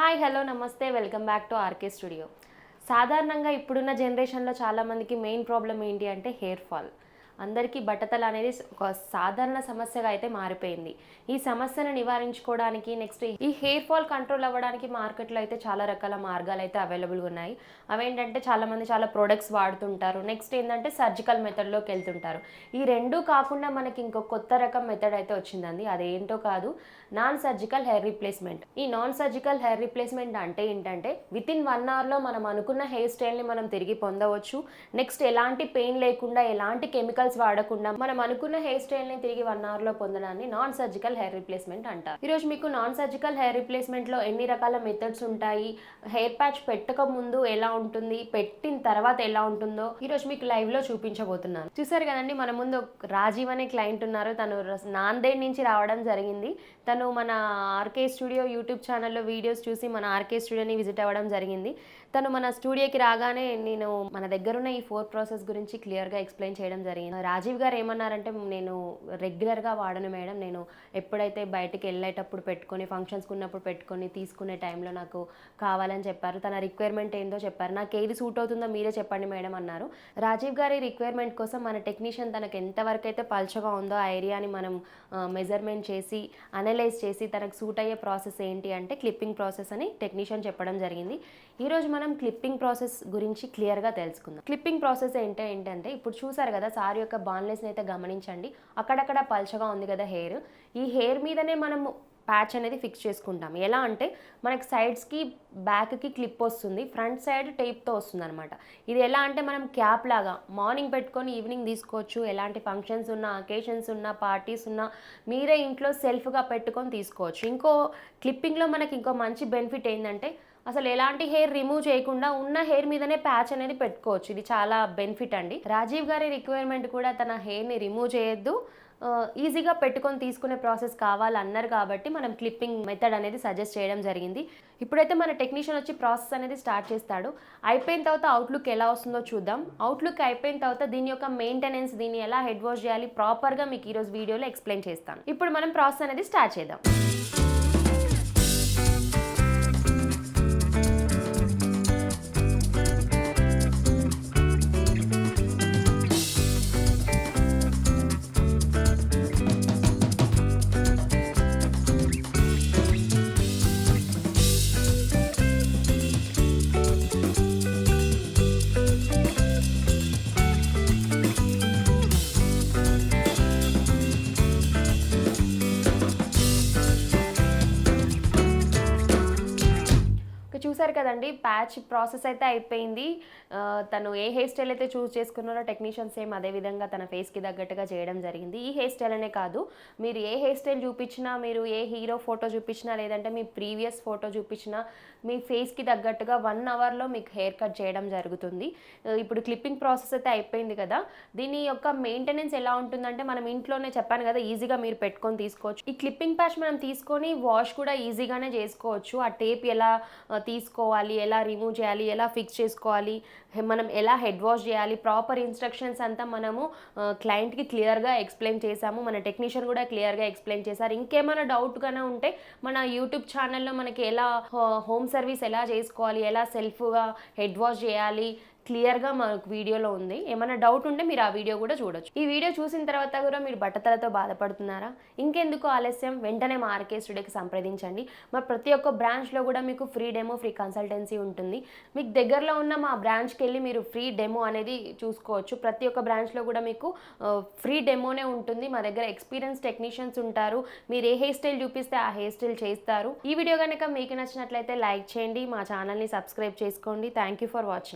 Hi hello namaste welcome back to RK studio. సాధారణంగా ఇప్పుడున్న జనరేషన్లో చాలామందికి మెయిన్ ప్రాబ్లం ఏంటి అంటే హెయిర్ ఫాల్. అందరికీ బట్టతల అనేది ఒక సాధారణ సమస్యగా అయితే మారిపోయింది. ఈ సమస్యను నివారించుకోవడానికి నెక్స్ట్ ఈ హెయిర్ ఫాల్ కంట్రోల్ అవ్వడానికి మార్కెట్లో అయితే చాలా రకాల మార్గాలు అయితే అవైలబుల్గా ఉన్నాయి. అవేంటంటే చాలామంది చాలా ప్రొడక్ట్స్ వాడుతుంటారు. నెక్స్ట్ ఏంటంటే సర్జికల్ మెథడ్లోకి వెళ్తుంటారు. ఈ రెండూ కాకుండా మనకి ఇంకో కొత్త రకం మెథడ్ అయితే వచ్చిందండి. అదేంటో కాదు, నాన్ సర్జికల్ హెయిర్ రీప్లేస్మెంట్. ఈ నాన్ సర్జికల్ హెయిర్ రీప్లేస్మెంట్ అంటే ఏంటంటే వితిన్ 1 అవర్లో మనం అనుకున్న హెయిర్ స్టైల్ని మనం తిరిగి పొందవచ్చు. నెక్స్ట్ ఎలాంటి పెయిన్ లేకుండా, ఎలాంటి కెమికల్స్ వాడకుండా మనం అనుకున్న హెయిర్ స్టైల్ని తిరిగి 1 అవర్లో పొందడాన్ని నాన్ సర్జికల్ హెయిర్ రీప్లేస్మెంట్ అంటారు. ఈరోజు మీకు నాన్ సర్జికల్ హెయిర్ రీప్లేస్మెంట్లో ఎన్ని రకాల మెథడ్స్ ఉంటాయి, హెయిర్ ప్యాచ్ పెట్టక ముందు ఎలా ఉంటుంది, పెట్టిన తర్వాత ఎలా ఉంటుందో ఈరోజు మీకు లైవ్లో చూపించబోతున్నాను. చూసారు కదండి, మన ముందు రాజీవ్ అనే క్లయింట్ ఉన్నారు. తను నాందేడ్ నుంచి రావడం జరిగింది. తను మన ఆర్కే స్టూడియో యూట్యూబ్ ఛానల్లో వీడియోస్ చూసి మన ఆర్కే స్టూడియోని విజిట్ అవ్వడం జరిగింది. తను మన స్టూడియోకి రాగానే నేను మన దగ్గర ఉన్న ఈ 4 ప్రాసెస్ గురించి క్లియర్గా ఎక్స్ప్లెయిన్ చేయడం జరిగింది. రాజీవ్ గారు ఏమన్నారంటే, నేను రెగ్యులర్గా వాడను మేడం, నేను ఎప్పుడైతే బయటికి వెళ్ళేటప్పుడు పెట్టుకొని, ఫంక్షన్స్కి ఉన్నప్పుడు పెట్టుకొని, తీసుకునే టైంలో నాకు కావాలని చెప్పారు. తన రిక్వైర్మెంట్ ఏందో చెప్పారు. నాకు ఏది సూట్ అవుతుందో మీరే చెప్పండి మేడం అన్నారు. రాజీవ్ గారి రిక్వైర్మెంట్ కోసం మన టెక్నీషియన్ తనకు ఎంతవరకు అయితే పల్చగా ఉందో ఆ ఏరియాని మనం మెజర్మెంట్ చేసి అనలైజ్ చేసి తనకు సూట్ అయ్యే ప్రాసెస్ ఏంటి అంటే క్లిప్పింగ్ ప్రాసెస్ అని టెక్నీషియన్ చెప్పడం జరిగింది. ఈరోజు మనం క్లిప్పింగ్ ప్రాసెస్ గురించి క్లియర్గా తెలుసుకుందాం. క్లిప్పింగ్ ప్రాసెస్ ఏంటంటే ఇప్పుడు చూసారు కదా, సారీ యొక్క బాన్లెస్ని అయితే గమనించండి. అక్కడక్కడ పల్చగా ఉంది కదా హెయిర్. ఈ హెయిర్ మీదనే మనం ప్యాచ్ అనేది ఫిక్స్ చేసుకుంటాం. ఎలా అంటే మనకి సైడ్స్కి బ్యాక్కి క్లిప్ వస్తుంది, ఫ్రంట్ సైడ్ టేప్తో వస్తుంది అనమాట. ఇది ఎలా అంటే మనం క్యాప్ లాగా మార్నింగ్ పెట్టుకొని ఈవినింగ్ తీసుకోవచ్చు. ఎలాంటి ఫంక్షన్స్ ఉన్నా, అకేషన్స్ ఉన్నా, పార్టీస్ ఉన్నా మీరే ఇంట్లో సెల్ఫ్గా పెట్టుకొని తీసుకోవచ్చు. ఇంకో క్లిప్పింగ్లో మనకి ఇంకో మంచి బెనిఫిట్ ఏంటంటే అసలు ఎలాంటి హెయిర్ రిమూవ్ చేయకుండా ఉన్న హెయిర్ మీదనే ప్యాచ్ అనేది పెట్టుకోవచ్చు. ఇది చాలా బెనిఫిట్ అండి. రాజీవ్ గారి రిక్వైర్మెంట్ కూడా తన హెయిర్ని రిమూవ్ చేయొద్దు, ఈజీగా పెట్టుకొని తీసుకునే ప్రాసెస్ కావాలన్నారు కాబట్టి మనం క్లిప్పింగ్ మెథడ్ అనేది సజెస్ట్ చేయడం జరిగింది. ఇప్పుడైతే మన టెక్నీషియన్ వచ్చి ప్రాసెస్ అనేది స్టార్ట్ చేస్తాడు. అయిపోయిన తర్వాత అవుట్లుక్ ఎలా వస్తుందో చూద్దాం. అవుట్లుక్ అయిపోయిన తర్వాత దీని యొక్క మెయింటెనెన్స్, దీన్ని ఎలా హెడ్ వాష్ చేయాలి ప్రాపర్గా మీకు ఈరోజు వీడియోలో ఎక్స్ప్లెయిన్ చేస్తాను. ఇప్పుడు మనం ప్రాసెస్ అనేది స్టార్ట్ చేద్దాం. చూసారు కదండి, ప్యాచ్ ప్రాసెస్ అయితే అయిపోయింది. తను ఏ హెయిర్ స్టైల్ అయితే చూస్ చేసుకున్నారో టెక్నీషియన్ సేమ్ అదే విధంగా తన ఫేస్కి తగ్గట్టుగా చేయడం జరిగింది. ఈ హెయిర్ స్టైల్ అనే కాదు, మీరు ఏ హెయిర్ స్టైల్ చూపించినా, మీరు ఏ హీరో ఫోటో చూపించినా, లేదంటే మీ ప్రీవియస్ ఫోటో చూపించినా మీ ఫేస్కి తగ్గట్టుగా 1 అవర్లో మీకు హెయిర్ కట్ చేయడం జరుగుతుంది. ఇప్పుడు క్లిప్పింగ్ ప్రాసెస్ అయితే అయిపోయింది కదా, దీని యొక్క మెయింటెనెన్స్ ఎలా ఉంటుందంటే మనం ఇంట్లోనే చెప్పాను కదా, ఈజీగా మీరు పెట్టుకొని తీసుకోవచ్చు. ఈ క్లిప్పింగ్ ప్యాచ్ మనం తీసుకొని వాష్ కూడా ఈజీగానే చేసుకోవచ్చు. ఆ టేప్ ఎలా తీసుకోవాలి, ఎలా రిమూవ్ చేయాలి, ఎలా ఫిక్స్ చేసుకోవాలి, మనం ఎలా హెడ్ వాష్ చేయాలి, ప్రాపర్ ఇన్స్ట్రక్షన్స్ అంతా మనము క్లయింట్కి క్లియర్గా ఎక్స్ప్లెయిన్ చేశాము. మన టెక్నీషియన్ కూడా క్లియర్గా ఎక్స్ప్లెయిన్ చేశారు. ఇంకేమైనా డౌట్గానే ఉంటే మన యూట్యూబ్ ఛానల్లో మనకి ఎలా హోమ్ సర్వీస్ ఎలా చేసుకోవాలి, ఎలా సెల్ఫ్గా హెడ్ వాష్ చేయాలి క్లియర్గా మనకు వీడియోలో ఉంది. ఏమైనా డౌట్ ఉంటే మీరు ఆ వీడియో కూడా చూడొచ్చు. ఈ వీడియో చూసిన తర్వాత కూడా మీరు బట్టతలతో బాధపడుతున్నారా? ఇంకెందుకు ఆలస్యం, వెంటనే మా ఆర్కే స్టూడియోకి సంప్రదించండి. మా ప్రతి ఒక్క బ్రాంచ్లో కూడా మీకు ఫ్రీ డెమో, ఫ్రీ కన్సల్టెన్సీ ఉంటుంది. మీకు దగ్గరలో ఉన్న మా బ్రాంచ్కి వెళ్ళి మీరు ఫ్రీ డెమో అనేది చూసుకోవచ్చు. ప్రతి ఒక్క బ్రాంచ్లో కూడా మీకు ఫ్రీ డెమోనే ఉంటుంది. మా దగ్గర ఎక్స్పీరియన్స్ టెక్నీషియన్స్ ఉంటారు. మీరు ఏ హెయిర్ స్టైల్ చూపిస్తే ఆ హెయిర్ స్టైల్ చేస్తారు. ఈ వీడియో కనుక మీకు నచ్చినట్లయితే లైక్ చేయండి, మా ఛానల్ని సబ్స్క్రైబ్ చేసుకోండి. Thank you for watching.